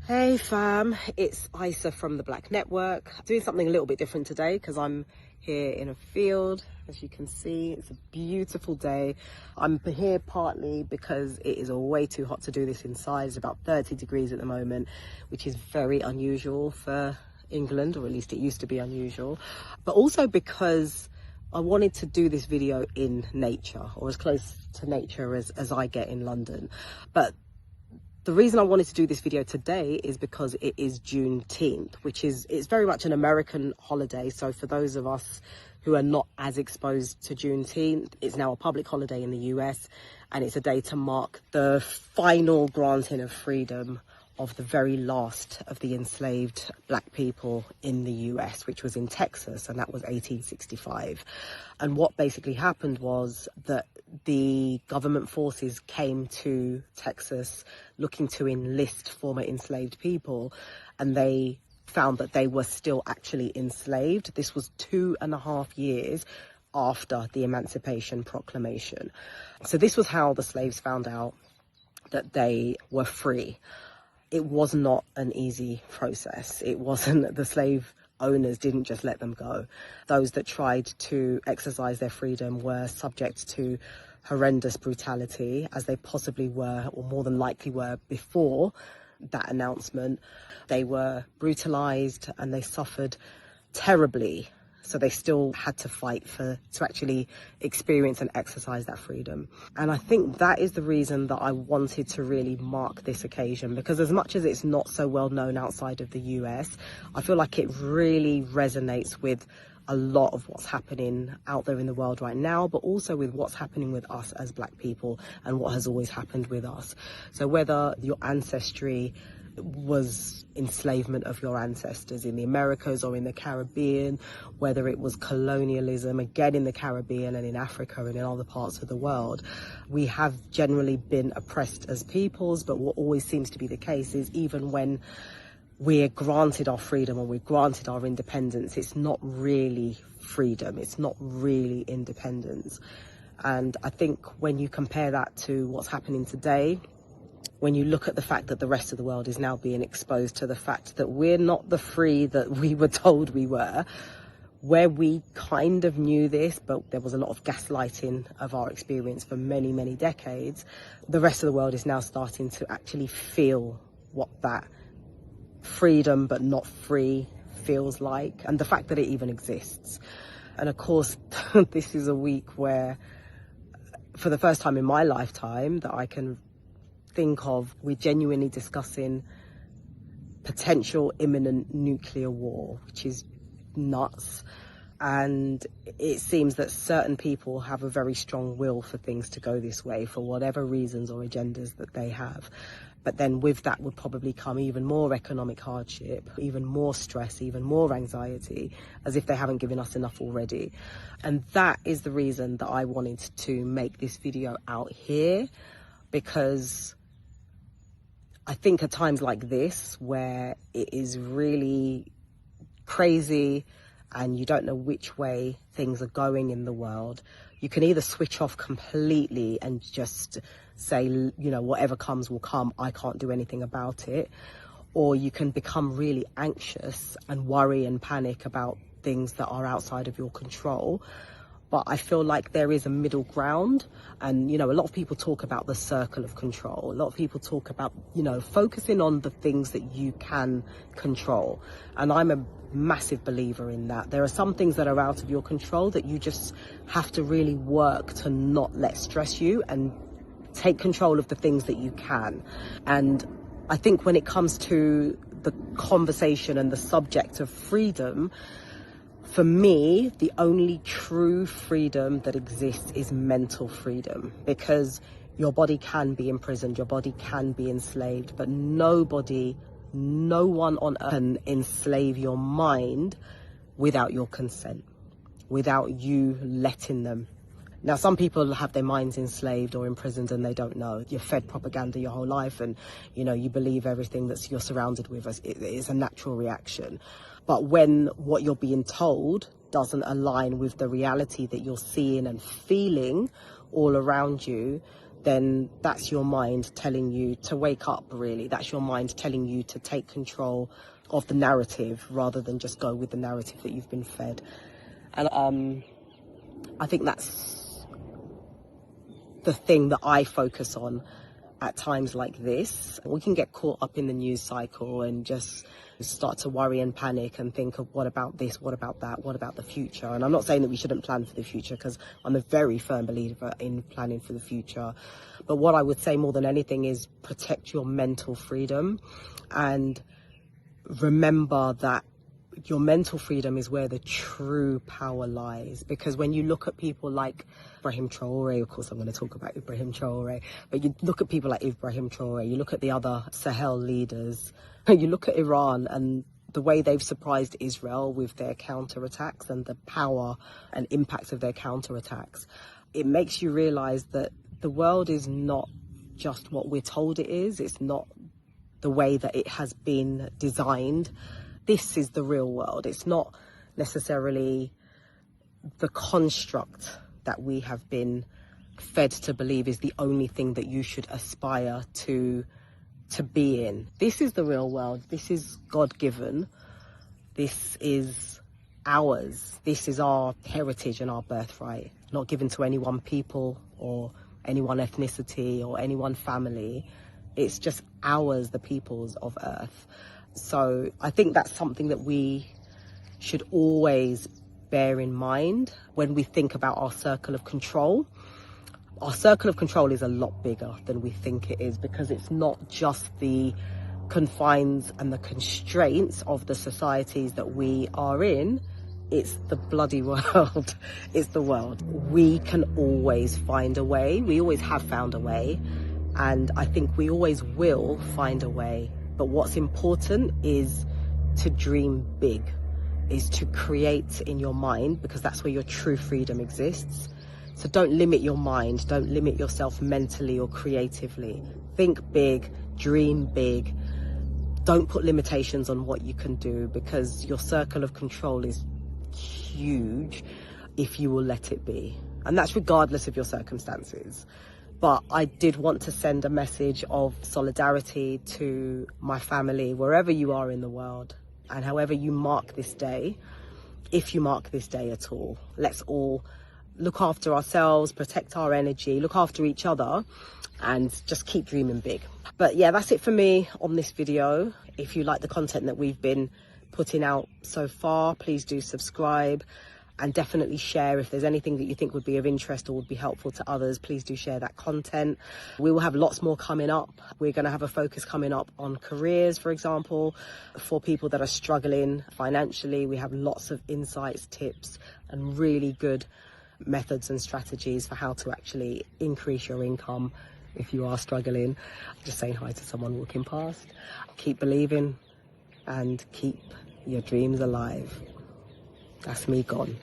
Hey fam, it's Isa from the Black Network. Doing something a little bit different today because I'm here in a field. As you can see, it's a beautiful day. I'm here partly because it is way too hot to do this inside. It's about 30 degrees at the moment, which is very unusual for England, or at least it used to be unusual. But also because I wanted to do this video in nature, or as close to nature as I get in London. But the reason I wanted to do this video today is because it is Juneteenth, it's very much an American holiday. So for those of us who are not as exposed to Juneteenth, it's now a public holiday in the US, and it's a day to mark the final granting of freedom of the very last of the enslaved black people in the US, which was in Texas, and that was 1865. And what basically happened was that the government forces came to Texas looking to enlist former enslaved people, and they found that they were still actually enslaved. This was 2.5 years after the Emancipation Proclamation. So this was how the slaves found out that they were free. It was not an easy process. It wasn't, the slave owners didn't just let them go. Those that tried to exercise their freedom were subject to horrendous brutality, as they possibly were, or more than likely were, before that announcement. They were brutalized and they suffered terribly. So they still had to fight to actually experience and exercise that freedom. And I think that is the reason that I wanted to really mark this occasion, because as much as it's not so well known outside of the US, I feel like it really resonates with a lot of what's happening out there in the world right now, but also with what's happening with us as black people and what has always happened with us. So whether your ancestry was enslavement of your ancestors in the Americas or in the Caribbean, whether it was colonialism, again in the Caribbean and in Africa and in other parts of the world, we have generally been oppressed as peoples. But what always seems to be the case is even when we're granted our freedom or we're granted our independence, it's not really freedom, it's not really independence. And I think when you compare that to what's happening today, when you look at the fact that the rest of the world is now being exposed to the fact that we're not the free that we were told we were, where we kind of knew this, but there was a lot of gaslighting of our experience for many, many decades, the rest of the world is now starting to actually feel what that freedom but not free feels like, and the fact that it even exists. And of course, this is a week where, for the first time in my lifetime that I can think of, we're genuinely discussing potential imminent nuclear war, which is nuts. And it seems that certain people have a very strong will for things to go this way for whatever reasons or agendas that they have. But then with that would probably come even more economic hardship, even more stress, even more anxiety, as if they haven't given us enough already. And that is the reason that I wanted to make this video out here, because I think at times like this, where it is really crazy and you don't know which way things are going in the world, you can either switch off completely and just say, you know, whatever comes will come, I can't do anything about it. Or you can become really anxious and worry and panic about things that are outside of your control. But I feel like there is a middle ground. And, you know, a lot of people talk about the circle of control. A lot of people talk about, you know, focusing on the things that you can control. And I'm a massive believer in that. There are some things that are out of your control that you just have to really work to not let stress you, and take control of the things that you can. And I think when it comes to the conversation and the subject of freedom, for me, the only true freedom that exists is mental freedom, because your body can be imprisoned, your body can be enslaved, but no one on earth can enslave your mind without your consent, without you letting them. Now, some people have their minds enslaved or imprisoned and they don't know. You're fed propaganda your whole life and, you know, you believe everything that you're surrounded with. It is a natural reaction. But when what you're being told doesn't align with the reality that you're seeing and feeling all around you, then that's your mind telling you to wake up, really. That's your mind telling you to take control of the narrative rather than just go with the narrative that you've been fed. And I think that's the thing that I focus on at times like this. We can get caught up in the news cycle and just start to worry and panic and think of what about this, what about that, what about the future. And I'm not saying that we shouldn't plan for the future, because I'm a very firm believer in planning for the future. But what I would say more than anything is protect your mental freedom, and remember that your mental freedom is where the true power lies. Because when you look at people like Ibrahim Traore, of course I'm going to talk about Ibrahim Traore, but you look at people like Ibrahim Traore, you look at the other Sahel leaders, you look at Iran and the way they've surprised Israel with their counterattacks and the power and impact of their counterattacks, it makes you realize that the world is not just what we're told it is. It's not the way that it has been designed. This is the real world. It's not necessarily the construct that we have been fed to believe is the only thing that you should aspire to be in. This is the real world. This is God-given. This is ours. This is our heritage and our birthright, not given to any one people or any one ethnicity or any one family. It's just ours, the peoples of Earth. So I think that's something that we should always bear in mind when we think about our circle of control. Our circle of control is a lot bigger than we think it is, because it's not just the confines and the constraints of the societies that we are in. It's the bloody world. It's the world. We can always find a way. We always have found a way. And I think we always will find a way. But what's important is to dream big, is to create in your mind, because that's where your true freedom exists. So don't limit your mind, don't limit yourself mentally or creatively. Think big, dream big. Don't put limitations on what you can do, because your circle of control is huge if you will let it be. And that's regardless of your circumstances. But I did want to send a message of solidarity to my family, wherever you are in the world, and however you mark this day, if you mark this day at all. Let's all look after ourselves, protect our energy, look after each other, and just keep dreaming big. But yeah, that's it for me on this video. If you like the content that we've been putting out so far, please do subscribe. And definitely share if there's anything that you think would be of interest or would be helpful to others. Please do share that content. We will have lots more coming up. We're going to have a focus coming up on careers, for example, for people that are struggling financially. We have lots of insights, tips, and really good methods and strategies for how to actually increase your income if you are struggling. Just saying hi to someone walking past. Keep believing and keep your dreams alive. That's me gone.